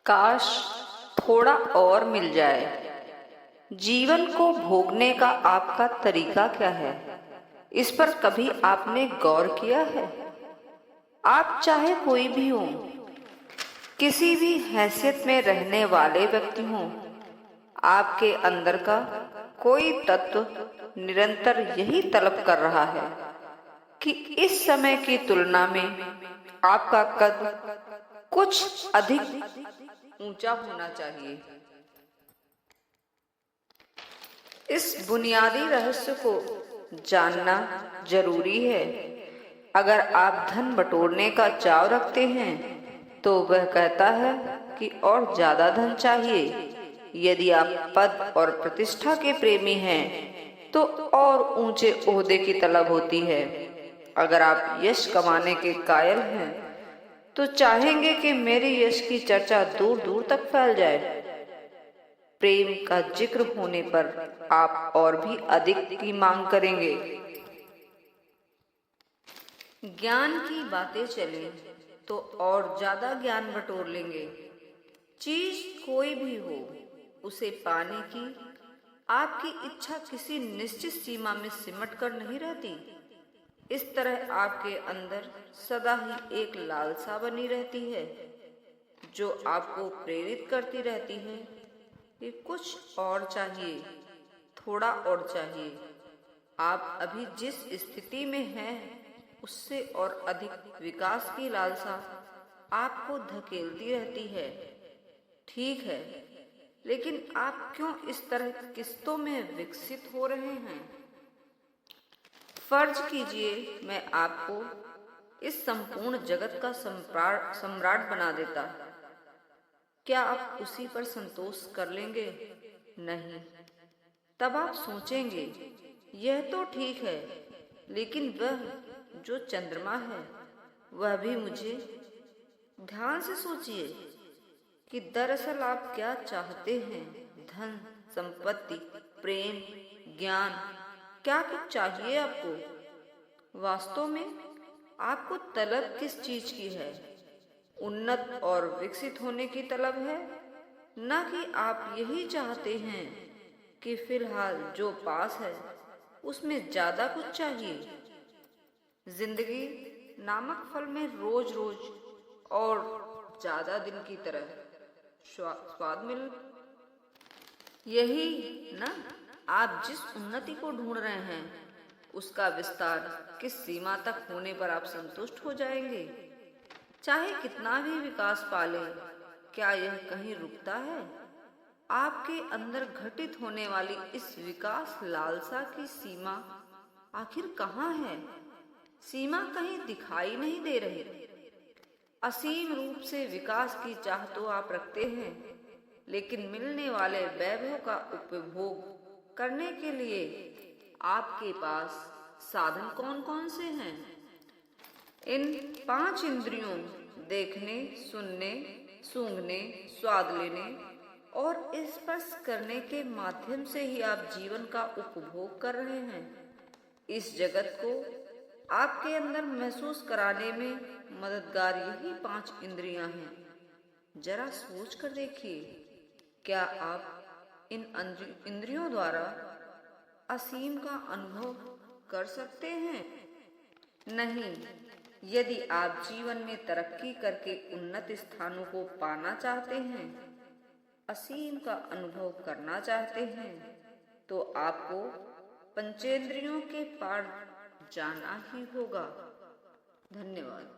काश थोड़ा और मिल जाए। जीवन को भोगने का आपका तरीका क्या है, इस पर कभी आपने गौर किया है? आप चाहे कोई भी हो, किसी भी हैसियत में रहने वाले व्यक्ति हों, आपके अंदर का कोई तत्व निरंतर यही तलब कर रहा है कि इस समय की तुलना में आपका कद कुछ अधिक ऊंचा होना चाहिए। इस बुनियादी रहस्य को जानना जरूरी है। अगर आप धन बटोरने का चाव रखते हैं तो वह कहता है कि और ज्यादा धन चाहिए। यदि आप पद और प्रतिष्ठा के प्रेमी हैं तो और ऊंचे ओहदे की तलब होती है। अगर आप यश कमाने के कायल हैं तो चाहेंगे कि मेरे यश की चर्चा दूर दूर तक फैल जाए। प्रेम का जिक्र होने पर आप और भी अधिक की मांग करेंगे। ज्ञान की बातें चले तो और ज्यादा ज्ञान बटोर लेंगे। चीज कोई भी हो, उसे पाने की आपकी इच्छा किसी निश्चित सीमा में सिमट कर नहीं रहती। इस तरह आपके अंदर सदा ही एक लालसा बनी रहती है जो आपको प्रेरित करती रहती है कि कुछ और चाहिए, थोड़ा और चाहिए। आप अभी जिस स्थिति में हैं उससे और अधिक विकास की लालसा आपको धकेलती रहती है। ठीक है, लेकिन आप क्यों इस तरह किस्तों में विकसित हो रहे हैं? फर्ज कीजिए मैं आपको इस संपूर्ण जगत का सम्राट बना देता। क्या आप उसी पर संतोष कर लेंगे? नहीं। तब आप सोचेंगे यह तो ठीक है, लेकिन वह जो चंद्रमा है वह भी मुझे। ध्यान से सोचिए कि दरअसल आप क्या चाहते हैं। धन, संपत्ति, प्रेम, ज्ञान, क्या कुछ चाहिए आपको? वास्तव में आपको तलब किस चीज की है? उन्नत और विकसित होने की तलब है, न कि आप यही चाहते हैं कि फिलहाल जो पास है उसमें ज्यादा कुछ चाहिए। जिंदगी नामक फल में रोज रोज और ज्यादा दिन की तरह स्वाद मिल, यही ना? आप जिस उन्नति को ढूंढ रहे हैं उसका विस्तार किस सीमा तक होने पर आप संतुष्ट हो जाएंगे? चाहे कितना भी विकास पाले, क्या यह कहीं रुकता है? आपके अंदर घटित होने वाली इस विकास लालसा की सीमा आखिर कहाँ है? सीमा कहीं दिखाई नहीं दे रही। असीम रूप से विकास की चाह तो आप रखते हैं, लेकिन मिलने वाले वैभव का उपभोग करने के लिए आपके पास साधन कौन कौन से हैं? इन 5 इंद्रियों देखने, सुनने, सूंघने, स्वाद लेने और स्पर्श करने के माध्यम से ही आप जीवन का उपभोग कर रहे हैं। इस जगत को आपके अंदर महसूस कराने में मददगार यही 5 इंद्रियां हैं। जरा सोच कर देखिए, क्या आप इन इंद्रियों द्वारा असीम का अनुभव कर सकते हैं? नहीं। यदि आप जीवन में तरक्की करके उन्नत स्थानों को पाना चाहते हैं, असीम का अनुभव करना चाहते हैं, तो आपको पंचेंद्रियों के पार जाना ही होगा। धन्यवाद।